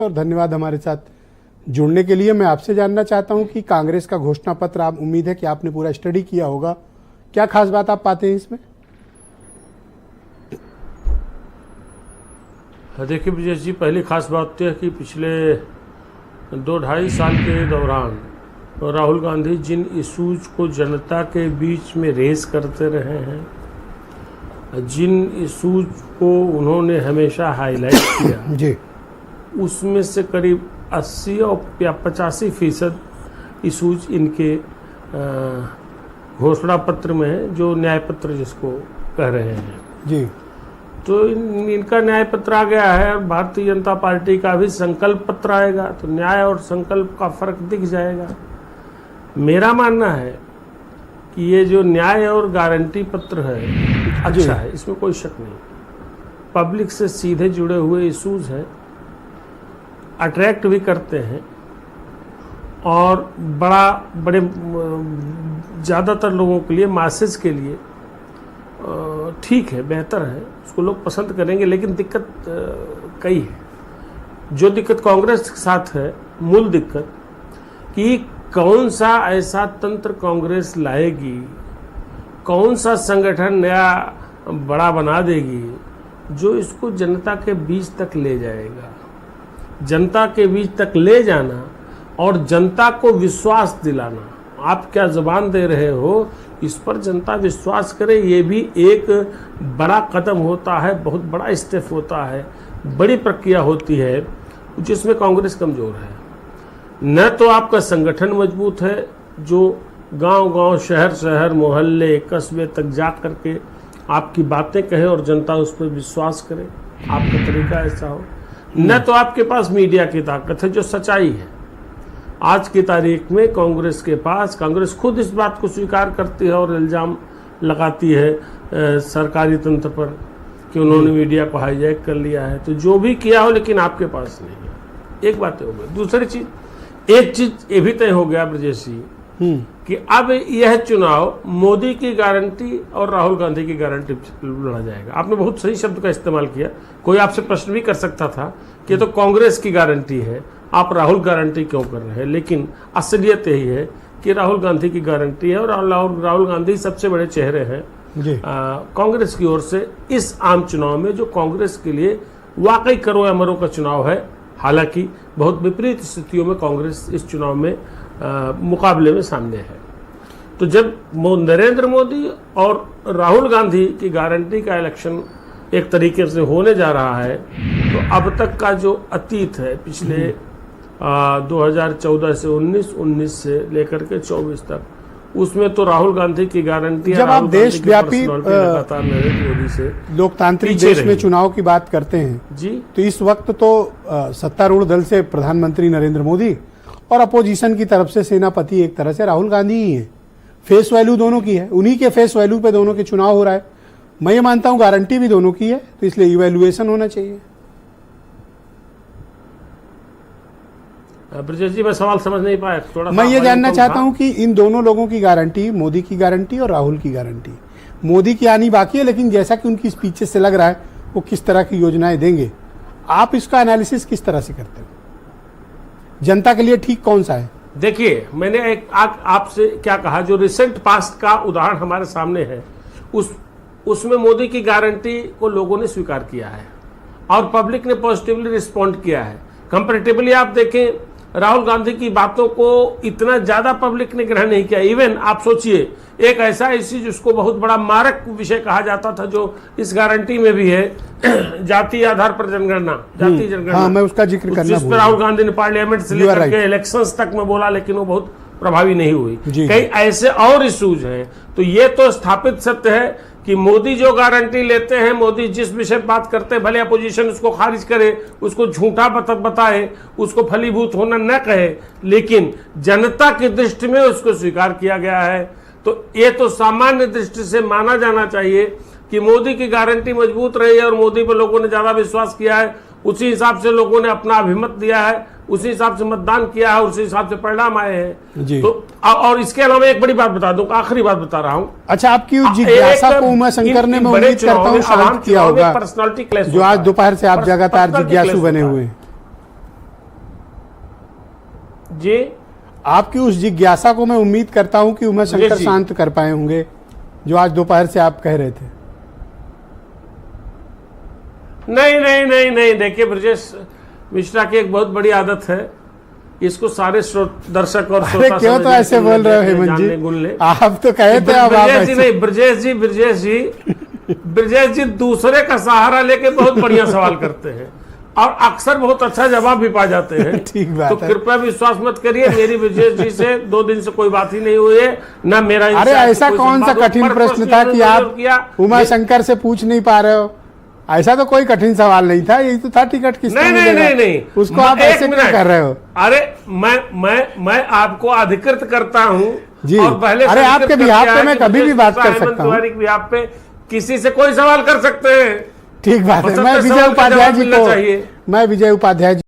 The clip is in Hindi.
और धन्यवाद हमारे साथ जुड़ने के लिए। मैं आपसे जानना चाहता हूं कि कांग्रेस का घोषणा पत्र, आप उम्मीद है कि आपने पूरा स्टडी किया होगा, क्या खास बात आप पाते हैं इसमें? देखिए ब्रजेश जी, पहली खास बात यह है कि पिछले 2-2.5 साल के दौरान राहुल गांधी जिन इशूज को जनता के बीच में रेस करते रहे हैं, जिन इशूज को उन्होंने हमेशा हाईलाइट किया जी, उसमें से करीब 80 या 85% इशूज इनके घोषणा पत्र में है, जो न्याय पत्र जिसको कह रहे हैं जी। तो इनका न्याय पत्र आ गया है। और भारतीय जनता पार्टी का भी संकल्प पत्र आएगा, तो न्याय और संकल्प का फर्क दिख जाएगा। मेरा मानना है कि ये जो न्याय और गारंटी पत्र है अच्छा है, इसमें कोई शक नहीं। पब्लिक से सीधे जुड़े हुए इश्यूज हैं, अट्रैक्ट भी करते हैं और बड़े ज़्यादातर लोगों के लिए, मासेस के लिए ठीक है, बेहतर है, उसको लोग पसंद करेंगे। लेकिन दिक्कत कई है। जो दिक्कत कांग्रेस के साथ है, मूल दिक्कत कि कौन सा ऐसा तंत्र कांग्रेस लाएगी, कौन सा संगठन नया बड़ा बना देगी जो इसको जनता के बीच तक ले जाएगा। जनता के बीच तक ले जाना और जनता को विश्वास दिलाना, आप क्या जुबान दे रहे हो इस पर जनता विश्वास करे, ये भी एक बड़ा कदम होता है, बहुत बड़ा स्टेप होता है, बड़ी प्रक्रिया होती है, जिसमें कांग्रेस कमज़ोर है। न तो आपका संगठन मजबूत है जो गांव-गांव, शहर-शहर, मोहल्ले, कस्बे तक जा करके आपकी बातें कहे और जनता उस पर विश्वास करे, आपका तरीका ऐसा हो। न तो आपके पास मीडिया की ताकत है जो सच्चाई है। आज की तारीख में कांग्रेस के पास, कांग्रेस खुद इस बात को स्वीकार करती है और इल्ज़ाम लगाती है सरकारी तंत्र पर कि उन्होंने मीडिया को हाईजैक कर लिया है। तो जो भी किया हो, लेकिन आपके पास नहीं है। एक बात हो गई। दूसरी चीज, एक चीज ये भी तय हो गया ब्रजेश जी कि अब यह चुनाव मोदी की गारंटी और राहुल गांधी की गारंटी लड़ा जाएगा। आपने बहुत सही शब्द का इस्तेमाल किया। कोई आपसे प्रश्न भी कर सकता था कि तो कांग्रेस की गारंटी है, आप राहुल गारंटी क्यों कर रहे हैं? लेकिन असलियत यही है कि राहुल गांधी की गारंटी है और राहुल गांधी सबसे बड़े चेहरे हैं कांग्रेस की ओर से इस आम चुनाव में, जो कांग्रेस के लिए वाकई करो या मरो का चुनाव है। हालांकि बहुत विपरीत स्थितियों में कांग्रेस इस चुनाव में मुकाबले में सामने है। तो जब नरेंद्र मोदी और राहुल गांधी की गारंटी का इलेक्शन एक तरीके से होने जा रहा है, तो अब तक का जो अतीत है, पिछले 2014 से 19 से लेकर के 24 तक, उसमें तो राहुल गांधी की गारंटी, जब आप देशव्यापी लगातार नरेंद्र मोदी से लोकतांत्रिक देश में चुनाव की बात करते हैं जी, तो इस वक्त तो सत्तारूढ़ दल से प्रधानमंत्री नरेंद्र मोदी और अपोजिशन की तरफ से सेनापति एक तरह से राहुल गांधी ही है। फेस वैल्यू दोनों की है, उन्हीं के फेस वैल्यू पे दोनों के चुनाव हो रहा है। मैं ये मानता हूं गारंटी भी दोनों की है, तो इसलिए इवैल्यूएशन होना चाहिए। ब्रजेश जी, मैं सवाल समझ नहीं पाया थोड़ा। मैं ये जानना चाहता हूं कि इन दोनों लोगों की गारंटी, मोदी की गारंटी और राहुल की गारंटी, मोदी की आनी बाकी है, लेकिन जैसा कि उनकी स्पीचेस से लग रहा है वो किस तरह की योजनाएं देंगे, आप इसका एनालिसिस किस तरह से करते हो? जनता के लिए ठीक कौन सा है? देखिए, मैंने एक आपसे क्या कहा, जो रिसेंट पास्ट का उदाहरण हमारे सामने है, उसमें मोदी की गारंटी को लोगों ने स्वीकार किया है और पब्लिक ने पॉजिटिवली रिस्पॉन्ड किया है। कंपैरेटिवली आप देखें, राहुल गांधी की बातों को इतना ज्यादा पब्लिक ने ग्रहण नहीं किया। इवन आप सोचिए, एक ऐसा इश्यू जिसको बहुत बड़ा मारक विषय कहा जाता था, जो इस गारंटी में भी है, जाति आधार पर जनगणना, जाति जनगणना। हाँ, मैं उसका जिक्र करना जिस पर राहुल गांधी ने पार्लियामेंट से लेकर के इलेक्शंस तक में बोला, लेकिन वो बहुत प्रभावी नहीं हुई। कई ऐसे और इश्यूज हैं। तो ये तो स्थापित सत्य है कि मोदी जो गारंटी लेते हैं, मोदी जिस विषय पर बात करते हैं, भले अपोजिशन उसको खारिज करे, उसको झूठा बताए, उसको फलीभूत होना न कहे, लेकिन जनता की दृष्टि में उसको स्वीकार किया गया है। तो ये तो सामान्य दृष्टि से माना जाना चाहिए कि मोदी की गारंटी मजबूत रही है और मोदी पर लोगों ने ज्यादा विश्वास किया है। उसी हिसाब से लोगों ने अपना अभिमत दिया है, उसी हिसाब से मतदान किया है, उसी हिसाब से परिणाम आए हैं। तो और इसके अलावा एक बड़ी बात बता दूं, आखिरी बात बता रहा हूं। अच्छा, आपकी जिज्ञासा को उमा शंकर ने, मैं उम्मीद करता हूं, शांत किया होगा, पर्सनालिटी क्लैश जो आज दोपहर से आप लगातार जिज्ञासु बने हुए हैं। जी आपकी उस जिज्ञासा को मैं उम्मीद करता हूं कि उमा शंकर जी। शांत कर पाए होंगे, जो आज दोपहर से आप कह रहे थे। नहीं नहीं नहीं नहीं, देखिए ब्रजेश मिश्रा की एक बहुत बड़ी आदत है, इसको सारे दर्शक और अरे श्रोता क्यों तो समझ ऐसे लेते बोल रहे हो हैं, हेमंत जानने जी? गुण ले। आप तो कहे थे अब आप ब्रजेश जी ऐसे- नहीं, ब्रजेश जी दूसरे का सहारा लेके बहुत बढ़िया सवाल करते हैं और अक्सर बहुत अच्छा जवाब भी पा जाते हैं। ठीक बात तो है। कृपया विश्वास मत करिए, मेरी ब्रजेश जी से 2 दिन से कोई बात ही नहीं हुई है, ना मेरा इनसे अरे आपसे ऐसा कोई कौन सा संवाद हो। कठिन पर प्रश्न प्रश्न था इन्होंने कि आप जरूर किया। उमा शंकर से पूछ नहीं पा रहे हो? ऐसा तो कोई कठिन सवाल नहीं था, यही तो था टिकट किसको नहीं नहीं मिलेगा। नहीं नहीं, उसको आप एक ऐसे क्यों मिनट। कर रहे हो? अरे मैं आपको अधिकृत करता हूं जी। और पहले से अरे अधिकृत आपके करके बिहाफ पे आया मैं कि कभी भी ब्रजेश बात कर मिश्रा, हेमंत सकता हूं। तिवारी के बिहाफ पे किसी से कोई सवाल कर सकते हैं। ठीक बात है। बस मैं अपने विजय सवाल का उपाध्याय जवाब जी मिलना चाहिए। मैं विजय उपाध्याय जी